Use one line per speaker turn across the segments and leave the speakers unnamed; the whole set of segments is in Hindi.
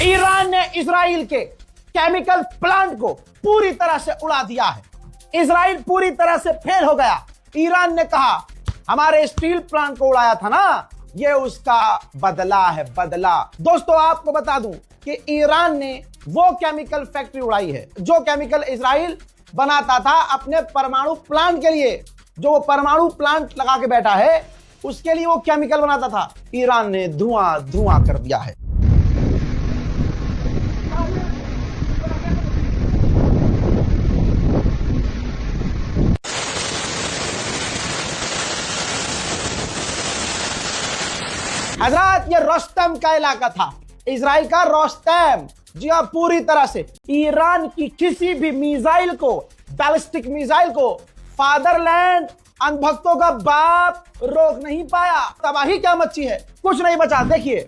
ईरान ने इजराइल के केमिकल प्लांट को पूरी तरह से उड़ा दिया है। इजराइल पूरी तरह से फेल हो गया। ईरान ने कहा हमारे स्टील प्लांट को उड़ाया था ना, ये उसका बदला है, बदला। दोस्तों आपको बता दूं कि ईरान ने वो केमिकल फैक्ट्री उड़ाई है जो केमिकल इजराइल बनाता था अपने परमाणु प्लांट के लिए। जो वो परमाणु प्लांट लगा के बैठा है उसके लिए वो केमिकल बनाता था। ईरान ने धुआं धुआं कर दिया है। हजरत ये रोस्तम का इलाका था, इजराइल का रोस्तम। जी हाँ, पूरी तरह से ईरान की किसी भी मिसाइल को, बैलिस्टिक मिसाइल को फादरलैंड अंधभक्तों का बाप रोक नहीं पाया। तबाही क्या मची है, कुछ नहीं बचा। देखिए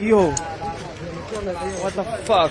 Yo, what the fuck?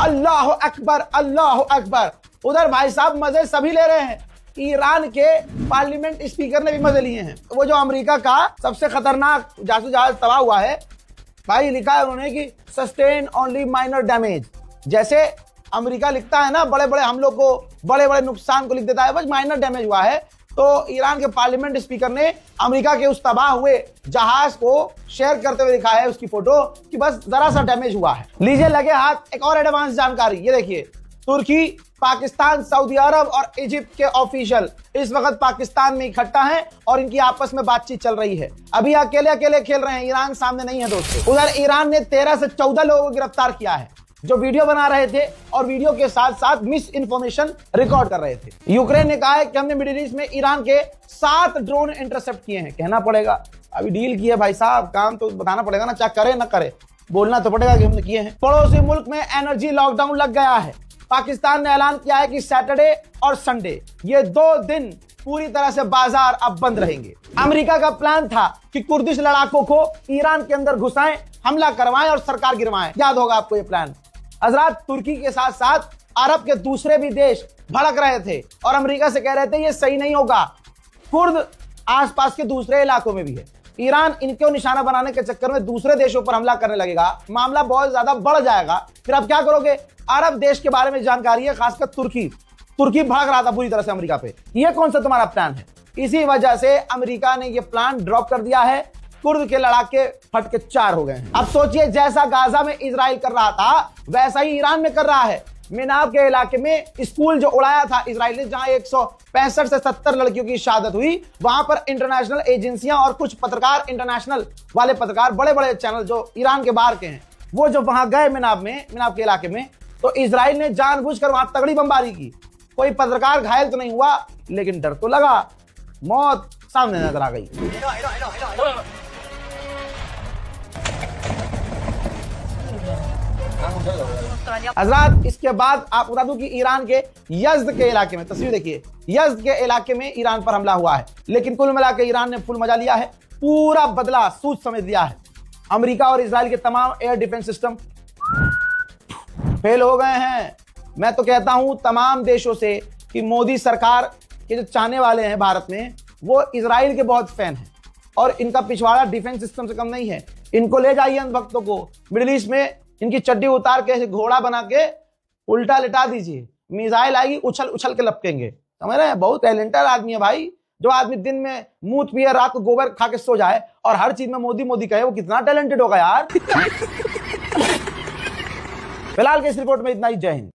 अल्लाह अकबर, अल्लाह अकबर। उधर भाई साहब मजे सभी ले रहे हैं। ईरान के पार्लियामेंट स्पीकर ने भी मजे लिए हैं। वो जो अमेरिका का सबसे खतरनाक जासूस जहाज तबाह हुआ है, भाई लिखा है उन्होंने कि सस्टेन ओनली माइनर डैमेज। जैसे अमेरिका लिखता है ना बड़े बड़े हमलों को, बड़े बड़े नुकसान को लिख देता है, बस माइनर डैमेज हुआ है। तो ईरान के पार्लियामेंट स्पीकर ने अमेरिका के उस तबाह हुए जहाज को शेयर करते हुए दिखाया है उसकी फोटो कि बस जरा सा डैमेज हुआ है। लीजिए लगे हाथ एक और एडवांस जानकारी, ये देखिए। तुर्की, पाकिस्तान, सऊदी अरब और इजिप्ट के ऑफिशियल इस वक्त पाकिस्तान में इकट्ठा हैं और इनकी आपस में बातचीत चल रही है। अभी अकेले अकेले खेल रहे हैं, ईरान सामने नहीं है दोस्तों। उधर ईरान ने 13 से 14 लोगों को गिरफ्तार किया है जो वीडियो बना रहे थे और वीडियो के साथ साथ मिस इन्फॉर्मेशन रिकॉर्ड कर रहे थे। यूक्रेन ने कहा है कि हमने मिडिल ईस्ट में ईरान के 7 ड्रोन इंटरसेप्ट किए हैं। कहना पड़ेगा, अभी डील की है भाई साहब, काम तो बताना पड़ेगा ना, चाहे करे ना करे, बोलना तो पड़ेगा कि हमने किए हैं। पड़ोसी मुल्क में एनर्जी लॉकडाउन लग गया है। पाकिस्तान ने ऐलान किया है कि सैटरडे और संडे ये 2 दिन पूरी तरह से बाजार अब बंद रहेंगे। अमेरिका का प्लान था कि कुर्दिश लड़ाकों को ईरान के अंदर घुसाएं, हमला करवाएं और सरकार गिरवाएं। याद होगा आपको ये प्लान। हजरत तुर्की के साथ साथ अरब के दूसरे भी देश भड़क रहे थे और अमेरिका से कह रहे थे ये सही नहीं होगा। कुर्द आसपास के दूसरे इलाकों में भी है। ईरान इनको निशाना बनाने के चक्कर में दूसरे देशों पर हमला करने लगेगा, मामला बहुत ज्यादा बढ़ जाएगा। फिर आप क्या करोगे? अरब देश के बारे में जानकारी है, खासकर तुर्की भाग रहा था पूरी तरह से अमेरिका पे। ये कौन सा तुम्हारा प्लान है? इसी वजह से अमेरिका ने ये प्लान ड्रॉप कर दिया है। कुर्द के लड़ाके फटके 4 हो गए हैं। अब सोचिए, जैसा गाजा में इजराइल कर रहा था वैसा ही ईरान में कर रहा है। मिनाब के इलाके में स्कूल जो उड़ाया था इजराइल ने, जहां 165 से 70 लड़कियों की शहादत हुई, वहां पर इंटरनेशनल एजेंसियां और कुछ पत्रकार, इंटरनेशनल वाले पत्रकार, बड़े बड़े चैनल जो ईरान के बाहर के हैं, वो जब वहां गए मिनाब के इलाके में, तो इजराइल ने जानबूझकर वहां तगड़ी बमबारी की। कोई पत्रकार घायल तो नहीं हुआ, लेकिन डर तो लगा, मौत सामने नजर आ गई। हजरात, इसके बाद आप बता दूं कि ईरान के यज़्द के इलाके में, तस्वीर देखिए, यज़्द के इलाके में ईरान पर हमला हुआ है। लेकिन कुल मिलाकर ईरान ने फुल मजा लिया है, पूरा बदला सूझ समझ लिया है। अमेरिका और इजराइल के तमाम एयर डिफेंस सिस्टम फेल हो गए हैं। मैं तो कहता हूं तमाम देशों से कि मोदी सरकार के जो चाहने वाले हैं भारत में, वो इजराइल के बहुत फैन हैं और इनका पिछवाड़ा डिफेंस सिस्टम से कम नहीं है। इनको ले जाइए भक्तों को मिडिल ईस्ट में, इनकी चड्डी उतार के घोड़ा बना के उल्टा लिटा दीजिए, मिसाइल आएगी, उछल उछल के लपकेंगे। समझ रहे हैं? बहुत टैलेंटेड आदमी है भाई। जो आदमी दिन में मूत पिए, रात को गोबर खा के सो जाए और हर चीज में मोदी मोदी कहे, वो कितना टैलेंटेड होगा यार। फिलहाल के इस रिपोर्ट में इतना ही। जय हिंद।